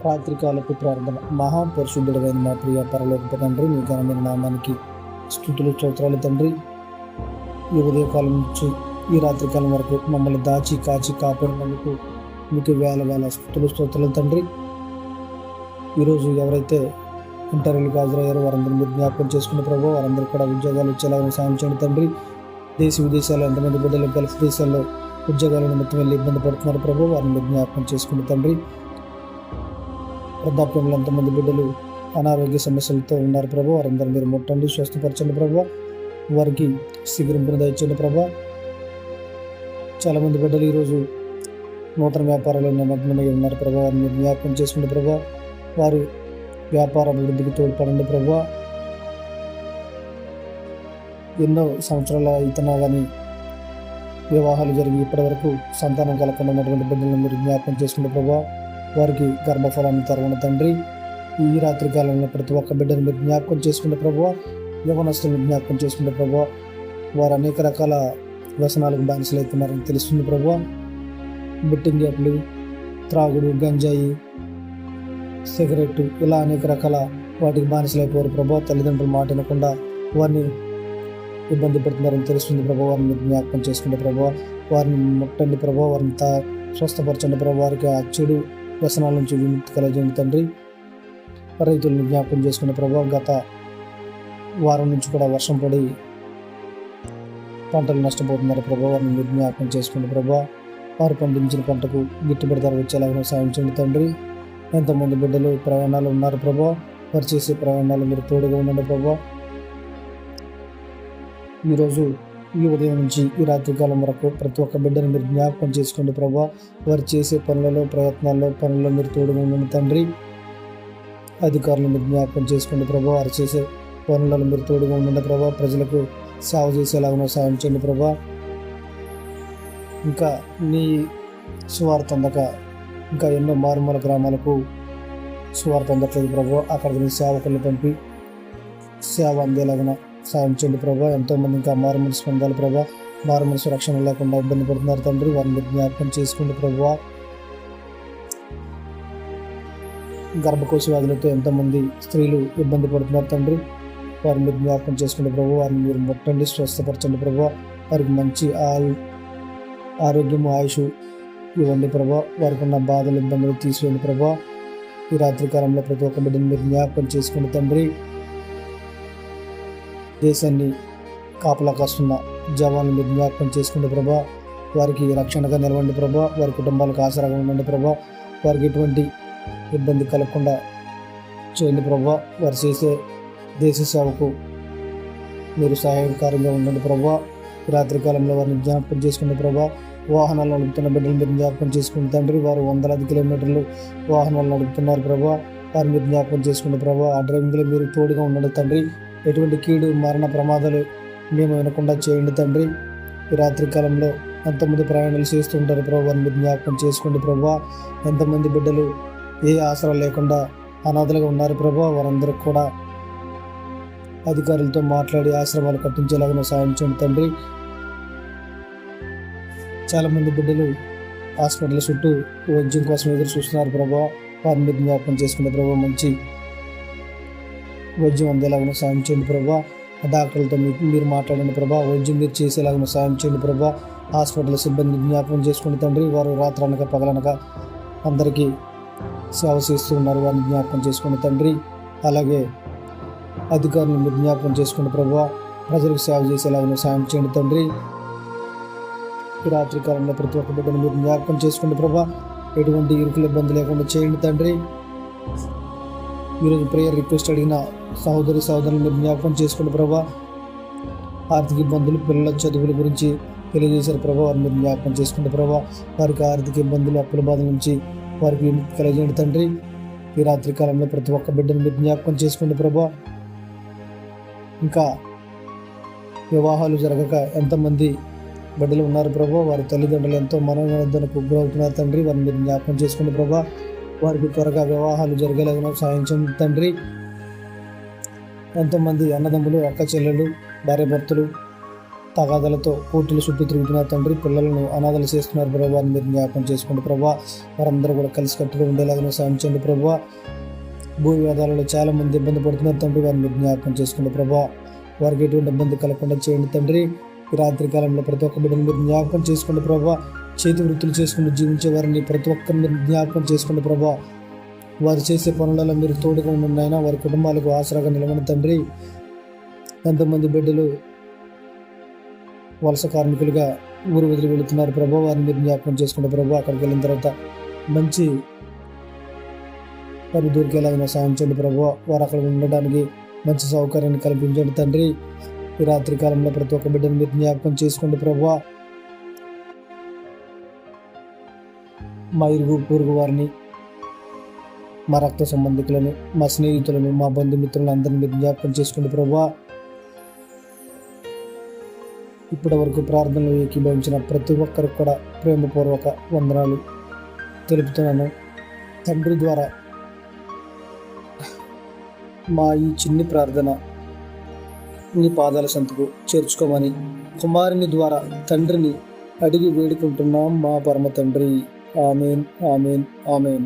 రాత్రికాలపు ప్రార్థన. మహాపరిశుద్ధుడైన మా ప్రియ పరలోకపు తండ్రి, మీ ఘనమైన నామానికి స్తుతులు స్తోత్రాలు తండ్రి. ఈ ఉదయకాలం నుంచి ఈ రాత్రికాలం వరకు మమ్మల్ని దాచి కాచి కాపాడినందుకు మీకు వేల వేల స్తుతులు స్తోత్రాలు తండ్రి. ఈరోజు ఎవరైతే ఇంటర్వ్యూలకు హాజరయ్యారో వారందరూ మీరు జ్ఞాపకం చేసుకున్న ప్రభు, వారందరూ కూడా ఉద్యోగాలు వచ్చేలా సాయం చేయండి తండ్రి. దేశ విదేశాల్లో ఎంతమంది బిడ్డలు గల్ఫ్ దేశాల్లో ఉద్యోగాల నిమిత్తం వెళ్ళి ఇబ్బంది పడుతున్నారు ప్రభు, వారిని జ్ఞాపకం చేసుకున్న తండ్రి. వృద్ధాప్యంలో ఎంతమంది బిడ్డలు అనారోగ్య సమస్యలతో ఉన్నారు ప్రభు, వారందరూ మీరు ముట్టండి, స్వస్థపరచండి ప్రభు, వారికి శీఘ్రంపును దయచేయండి ప్రభు. చాలామంది బిడ్డలు ఈరోజు నూతన వ్యాపారాలు నిమగ్నమై ఉన్నారు ప్రభు, వారిని మీరు జ్ఞాపకం చేసుకుని ప్రభు, వారి వ్యాపార అభివృద్ధికి తోడ్పడండి ప్రభు. ఎన్నో సంవత్సరాల అయితున్నా కానీ వివాహాలు జరిగి ఇప్పటి వరకు సంతానం కలగకుండా ఉన్నటువంటి బిడ్డలను మీరు జ్ఞాపకం చేసుకునే ప్రభు, వారికి గర్భఫలాన్ని తరవని తండ్రి. ఈ రాత్రి కాలంలో ప్రతి ఒక్క బిడ్డను మీరు జ్ఞాపకం చేసుకునే ప్రభు, యవనస్తులను జ్ఞాపకం చేసుకునే ప్రభు. వారు అనేక రకాల వ్యసనాలకు బానిసలు అవుతున్నారని తెలుస్తుంది ప్రభు. బెట్టింగ్ యాప్లు, త్రాగుడు, గంజాయి, సిగరెట్, ఇలా అనేక రకాల వాటికి బానిసలైపోయారు ప్రభు. తల్లిదండ్రులు మాట వినకుండా వారిని ఇబ్బంది పెడుతున్నారని తెలుస్తుంది ప్రభు. వారిని జ్ఞాపకం చేసుకుంటే ప్రభు, వారిని ముట్టండి ప్రభు, వారిని స్వస్థపరచండి ప్రభు, వారికి ఆ చెడు వ్యసనాల నుంచి విముక్తి కలగజేయండి తండ్రి. రైతులను జ్ఞాపకం చేసుకునే ప్రభు, గత వారం నుంచి కూడా వర్షం పడి పంటలు నష్టపోతున్నారు ప్రభు, వారిని మీరు జ్ఞాపకం చేసుకునే ప్రభు, వారు పండించిన పంటకు గిట్టుబడి ధర వచ్చేలాగా సాయం చేయండి తండ్రి. ఎంతోమంది బిడ్డలు ప్రయాణాలు ఉన్నారు ప్రభు, వారు చేసే ప్రయాణాలు మీరు తోడుగా ఉండండి ప్రభు. ఈరోజు ఈ ఉదయం నుంచి ఈ రాత్రికాలం వరకు ప్రతి ఒక్క బిడ్డను మీరు జ్ఞాపకం చేసుకోండి ప్రభు, వారు చేసే పనులలో పనుల్లో మీరు తోడుగా ఉండండి తండ్రి. అధికారులను మీరు జ్ఞాపకం చేసుకోండి ప్రభు, వారు చేసే పనులలో మీరు తోడుగా ఉండండి ప్రభు. ప్రజలకు సేవ చేసేలాగా సాయం చేయండి ప్రభు. ఇంకా నీ సువార్త అందక ఇంకా ఎన్నో మారుమూల గ్రామాలకు సువార్త అందట్లేదు ప్రభు, అక్కడికి నీ సేవకులను పంపి సేవ అందేలాగా సాయం చేయండి ప్రభా. ఎంతోమంది ఇంకా మారుమనసు పొందాలి ప్రభా, మారుమనసు రక్షణ లేకుండా ఇబ్బంది పడుతున్నారు తండ్రి, వారిని జ్ఞాపకం చేసుకోండి ప్రభా. గర్భకోశ వ్యాధులతో ఎంతోమంది స్త్రీలు ఇబ్బంది పడుతున్నారు తండ్రి, వారిని జ్ఞాపకం చేసుకోండి ప్రభు, వారిని మీరు ముట్టండి, స్వస్థపరచండి ప్రభా. వారికి మంచి ఆరోగ్యము, ఆయుష్ ఇవ్వండి ప్రభా. వారికి ఉన్న బాధలు, ఇబ్బందులు తీసివేయండి ప్రభా. ఈ రాత్రికాలంలో ప్రతి ఒక్క బిడ్డను మీరు జ్ఞాపకం చేసుకోండి తండ్రి. దేశాన్ని కాపలా కాస్తున్న జవాన్లు మీరు జ్ఞాపకం చేసుకుంటే ప్రభా, వారికి రక్షణగా నిలవండి ప్రభా, వారి కుటుంబాలకు ఆసరాగా ఉండండి ప్రభా, వారికి ఎటువంటి ఇబ్బంది కలగకుండా చేయండి ప్రభా. వారు చేసే దేశ సేవకు మీరు సహాయకారంగా ఉండండి ప్రభా. రాత్రికాలంలో వారిని జ్ఞాపకం చేసుకునే ప్రభా. వాహనాలు నడుపుతున్న బిడ్డలు మీరు జ్ఞాపకం చేసుకుని తండ్రి, వారు వందలాది కిలోమీటర్లు వాహనాలు నడుపుతున్నారు ప్రభా, వారిని మీరు జ్ఞాపకం చేసుకునే ప్రభా. ఆ డ్రైవింగ్లో మీరు తోడుగా ఉండండి తండ్రి. ఎటువంటి కీడు, మరణ ప్రమాదాలు మేము వినకుండా చేయండి తండ్రి. ఈ రాత్రికాలంలో ఎంతమంది ప్రయాణాలు చేస్తుంటారు ప్రభు, వారిని జ్ఞాపకం చేసుకోండి ప్రభు. ఎంతమంది బిడ్డలు ఏ ఆసరా లేకుండా అనాథలుగా ఉన్నారు ప్రభు, వారందరికీ కూడా అధికారులతో మాట్లాడి ఆశ్రమాలు కట్టించేలాగా సాయం చేయండి తండ్రి. చాలామంది బిడ్డలు హాస్పిటల్ చుట్టూ వైద్యం కోసం ఎదురు చూస్తున్నారు ప్రభు, వారిని జ్ఞాపకం చేసుకునే ప్రభు, మంచి వైద్యం అందేలాగా సాయం చేయండి ప్రభా. డాక్టర్లతో మీరు మాట్లాడండి ప్రభా, వైద్యం మీరు చేసేలాగా సాయం చేయండి ప్రభా. హాస్పిటల్ సిబ్బందిని జ్ఞాపకం చేసుకోండి తండ్రి, వారు రాత్రనక పగలనక అందరికీ సేవ చేస్తూ ఉన్నారు, వారిని జ్ఞాపకం చేసుకోండి తండ్రి. అలాగే అధికారులను మీరు జ్ఞాపకం చేసుకోండి ప్రభా, ప్రజలకు సేవ చేసేలాగా సాయం చేయండి తండ్రి. ఈ రాత్రికాలంలో ప్రతి ఒక్క బిడ్డను మీరు జ్ఞాపకం చేసుకోండి ప్రభా, ఎటువంటి ఇరుకుల ఇబ్బంది లేకుండా చేయండి తండ్రి. ఈరోజు ప్రేయర్ రిక్వెస్ట్ అడిగిన సహోదరులను మీరు జ్ఞాపకం చేసుకోండి ప్రభా. ఆర్థిక ఇబ్బందులు, పిల్లల చదువుల గురించి తెలియజేశారు ప్రభా, వారిని మీరు జ్ఞాపకం చేసుకోండి ప్రభా. వారికి ఆర్థిక ఇబ్బందులు, అప్పుల బాధ నుంచి వారికి విముక్తి కలిగజేయండి తండ్రి. ఈ రాత్రికాలంలో ప్రతి ఒక్క బిడ్డను మీరు జ్ఞాపకం చేసుకోండి ప్రభా. ఇంకా వివాహాలు జరగక ఎంతమంది బిడ్డలు ఉన్నారు ప్రభా, వారి తల్లిదండ్రులు ఎంతో మనోవేదనకు గురవుతున్నారు తండ్రి, వారిని మీరు జ్ఞాపకం చేసుకోండి ప్రభా. వారికి త్వరగా వివాహాలు జరిగేలాగా సాయం చేయండి తండ్రి. ఎంతోమంది అన్నదమ్ములు, అక్క చెల్లెలు, భార్య భర్తలు తగాదాలతో కోర్టుల చుట్టూ తిరుగుతున్నారు తండ్రి. పిల్లలను అనాథలు చేస్తున్నారు ప్రభావ, వారిని మీరు జ్ఞాపకం చేసుకోండి ప్రభావ. వారందరూ కూడా కలిసికట్టుగా ఉండేలాగా సాయం చేయండి ప్రభావ. భూ వివాదాలలో చాలా మంది ఇబ్బంది పడుతున్నారు తండ్రి, వారిని మీరు జ్ఞాపకం చేసుకోండి ప్రభావ. వారికి ఎటువంటి ఇబ్బంది కలగకుండా చేయండి తండ్రి. ఈ రాత్రి కాలంలో ప్రతి ఒక్క బిడ్డను మీరు జ్ఞాపకం చేసుకోండి ప్రభావ. చేతి వృత్తులు చేసుకుని జీవించే వారిని ప్రతి ఒక్కరిని మీరు జ్ఞాపకం చేసుకోండి ప్రభావ. వారు చేసే పనులలో మీరు తోడుగా ఉండినైనా వారి కుటుంబాలకు ఆసరాగా నిలబడి తండ్రి. ఎంతోమంది బిడ్డలు వలస కార్మికులుగా ఊరు వదిలి వెళుతున్నారు ప్రభావ, వారిని మీరు జ్ఞాపకం చేసుకోండి ప్రభావ. అక్కడికి వెళ్ళిన తర్వాత మంచి పని దొరికేలాగా సాయం చేయండి ప్రభావ. వారు అక్కడ ఉండడానికి మంచి సౌకర్యాన్ని కల్పించండి తండ్రి. ఈ రాత్రి కాలంలో ప్రతి ఒక్క బిడ్డను మీరు జ్ఞాపకం చేసుకోండి ప్రభావ. మా ఇరుగు పొరుగు వారిని, మా రక్త సంబంధికులను, మా స్నేహితులను, మా బంధుమిత్రులను అందరినీ మీరు జ్ఞాపకం చేసుకోండి ప్రభావ. ఇప్పటి వరకు ప్రార్థనలు ఏకీభవించిన ప్రతి ఒక్కరికి కూడా ప్రేమపూర్వక వందనాలు తెలుపుతున్నాను. తండ్రి ద్వారా మా ఈ చిన్ని ప్రార్థన నీ పాదాల సంతకు చేర్చుకోమని కుమారుని ద్వారా తండ్రిని అడిగి వేడుకుంటున్నాం మా పరమ తండ్రి. Amen, amen, amen.